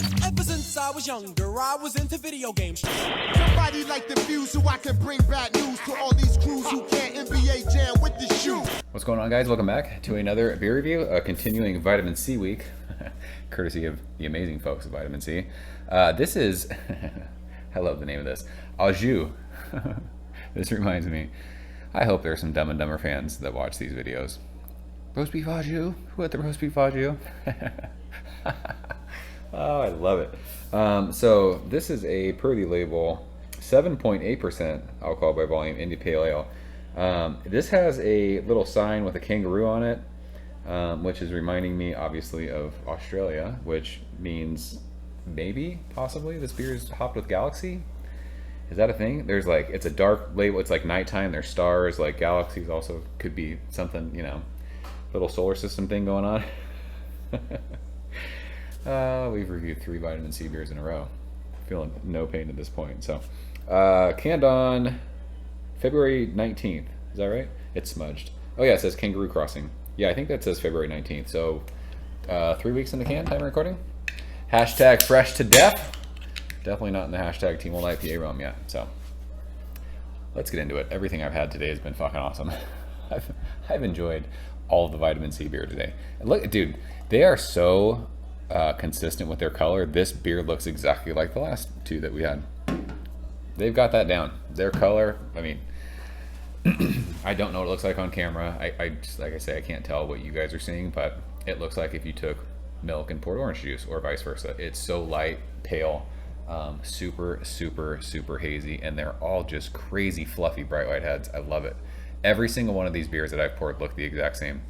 Ever since I was younger, I was into video games. Somebody like the Fuse so I can bring bad news to all these crews who can't NBA jam with the shoe. What's going on, guys? Welcome back to another beer review, continuing Vitamin C week, courtesy of the amazing folks at Vitamin C. This is, I love the name of this, Au Jus. This reminds me, I hope there are some Dumb and Dumber fans that watch these videos. Roast beef au jus? Who had the roast beef au jus? Oh, I love it. So this is a per the label 7.8% alcohol by volume India Pale Ale. This has a little sign with a kangaroo on it, which is reminding me obviously of Australia, which means maybe, possibly, this beer is hopped with Galaxy. Is that a thing? There's like, it's a dark label, it's like nighttime, there's stars, like galaxies also could be something, you know, little solar system thing going on. We've reviewed 3 vitamin C beers in a row. Feeling no pain at this point. So, canned on February 19th. Is that right? It's smudged. Oh yeah, it says Kangaroo Crossing. Yeah, I think that says February 19th. So, 3 weeks in the can, time of recording. Hashtag fresh to death. Definitely not in the hashtag Team Old IPA realm yet. So, let's get into it. Everything I've had today has been fucking awesome. I've enjoyed all of the vitamin C beer today. And look, dude, they are so consistent with their color. This beer looks exactly like the last 2 that we had. They've got that down. Their color, I mean, I don't know what it looks like on camera. I just, like I say, I can't tell what you guys are seeing, but it looks like if you took milk and poured orange juice or vice versa. It's so light, pale, super, super, super hazy, and they're all just crazy, fluffy, bright white heads. I love it. Every single one of these beers that I've poured look the exact same.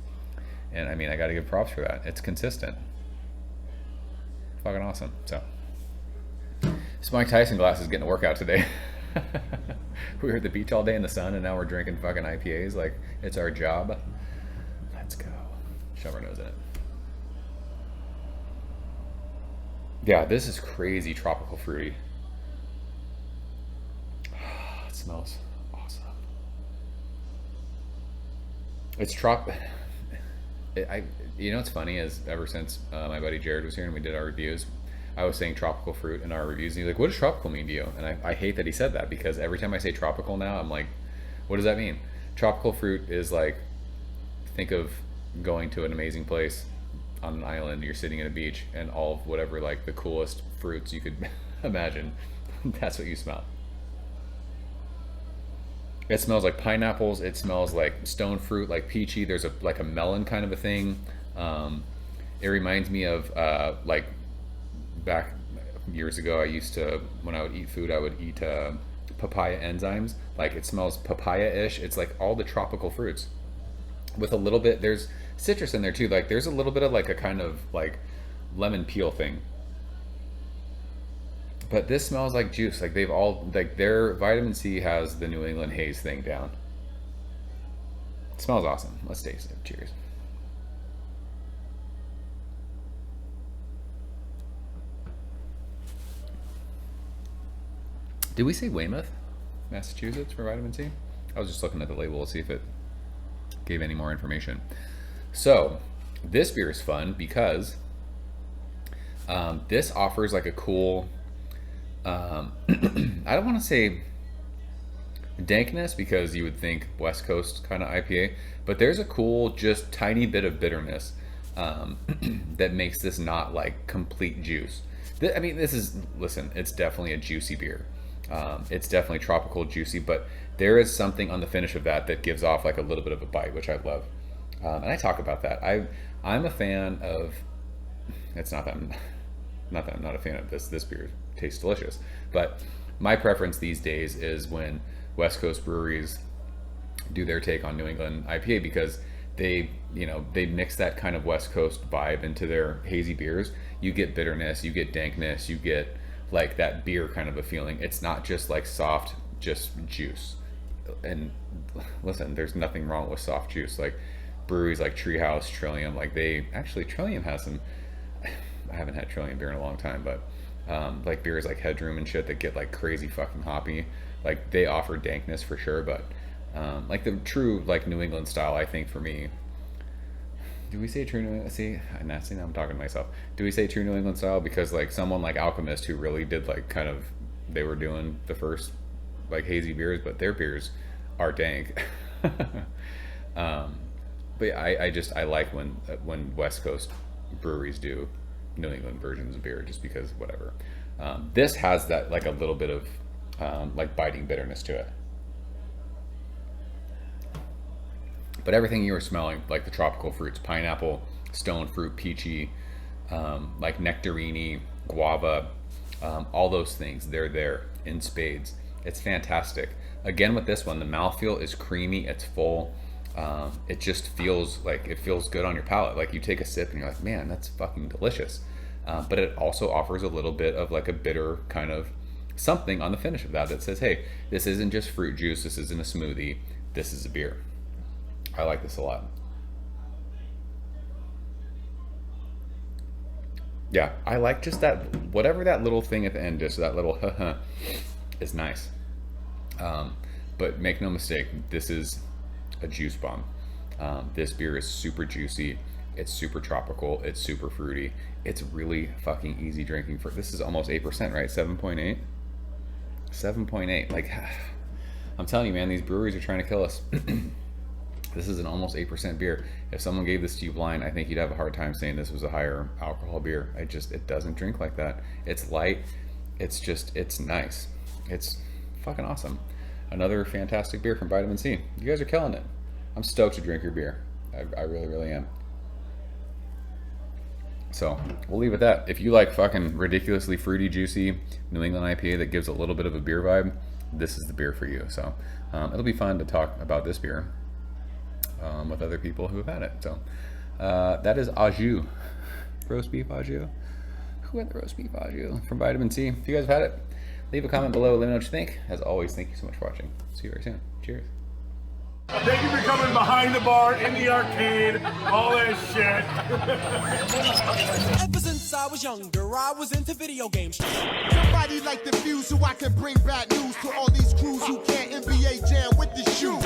And I mean, I gotta give props for that. It's consistent. Fucking awesome. So, this Mike Tyson glass is getting a workout today. We were at the beach all day in the sun, and now we're drinking fucking IPAs like it's our job. Let's go. Shove our nose in it. Yeah, this is crazy tropical fruity. It smells awesome. It's you know what's funny is ever since my buddy Jared was here and we did our reviews, I was saying tropical fruit in our reviews, and he's like, what does tropical mean to you? And I hate that he said that, because every time I say tropical now, I'm like, what does that mean? Tropical fruit is like, think of going to an amazing place on an island, you're sitting at a beach, and all of whatever, like the coolest fruits you could imagine, that's what you smell. It smells like pineapples, it smells like stone fruit, like peachy, there's like a melon kind of a thing. It reminds me of like back years ago, I used to, when I would eat food, I would eat papaya enzymes. Like, it smells papaya-ish. It's like all the tropical fruits with a little bit, there's citrus in there too. Like, there's a little bit of like a kind of like lemon peel thing. But this smells like juice. Like, they've all, like, their vitamin C has the New England haze thing down. It smells awesome. Let's taste it. Cheers. Did we say Weymouth, Massachusetts for vitamin C? I was just looking at the label to see if it gave any more information. So, this beer is fun because this offers like a cool, I don't want to say dankness, because you would think West Coast kind of IPA, but there's a cool, just tiny bit of bitterness that makes this not like complete juice. I mean, this is, listen, it's definitely a juicy beer. It's definitely tropical, juicy, but there is something on the finish of that gives off like a little bit of a bite, which I love. And I talk about that. I'm a fan of, it's not that I'm not a fan of this. This beer tastes delicious, but my preference these days is when West Coast breweries do their take on New England IPA, because they mix that kind of West Coast vibe into their hazy beers. You get bitterness, you get dankness, you get like that beer kind of a feeling. It's not just like soft, just juice. And listen, there's nothing wrong with soft juice. Like breweries like Treehouse, Trillium, like Trillium has some, I haven't had Trillium beer in a long time, but like beers like Headroom and shit that get like crazy fucking hoppy, like they offer dankness for sure. But like the true like New England style, I think for me, do we say true New England? See, now I'm talking to myself. Do we say true New England style because like someone like Alchemist who really did like kind of, they were doing the first like hazy beers, but their beers are dank. But yeah, I like when West Coast breweries do New England versions of beer, just because whatever. This has that like a little bit of like biting bitterness to it. But everything you were smelling, like the tropical fruits, pineapple, stone fruit, peachy, like nectarine, guava, all those things, they're there in spades. It's fantastic. Again, with this one, the mouthfeel is creamy, it's full. It just feels like it feels good on your palate. Like you take a sip and you're like, man, that's fucking delicious. But it also offers a little bit of like a bitter kind of something on the finish of that says, hey, this isn't just fruit juice, this isn't a smoothie, this is a beer. I like this a lot. Yeah, I like just that, whatever that little thing at the end, just that little is nice. But make no mistake, this is a juice bomb. This beer is super juicy. It's super tropical. It's super fruity. It's really fucking easy drinking. This is almost 8%, right? 7.8? 7.8. Like, I'm telling you, man, these breweries are trying to kill us. This is an almost 8% beer. If someone gave this to you blind, I think you'd have a hard time saying this was a higher alcohol beer. It doesn't drink like that. It's light. It's nice. It's fucking awesome. Another fantastic beer from Vitamin C. You guys are killing it. I'm stoked to drink your beer. I really, really am. So we'll leave it at that. If you like fucking ridiculously fruity, juicy New England IPA that gives a little bit of a beer vibe, this is the beer for you. So it'll be fun to talk about this beer with other people who have had it. So that is au jus, roast beef au jus. Who had the roast beef au jus from Vitamin C? If you guys have had it, leave a comment below. Let me know what you think. As always, thank you so much for watching. See you very soon. Cheers. Thank you for coming behind the bar, in the arcade, all that shit. Ever since I was younger, I was into video games. Somebody like the fuse so I can bring bad news to all these crews who can't NBA jam with the shoe.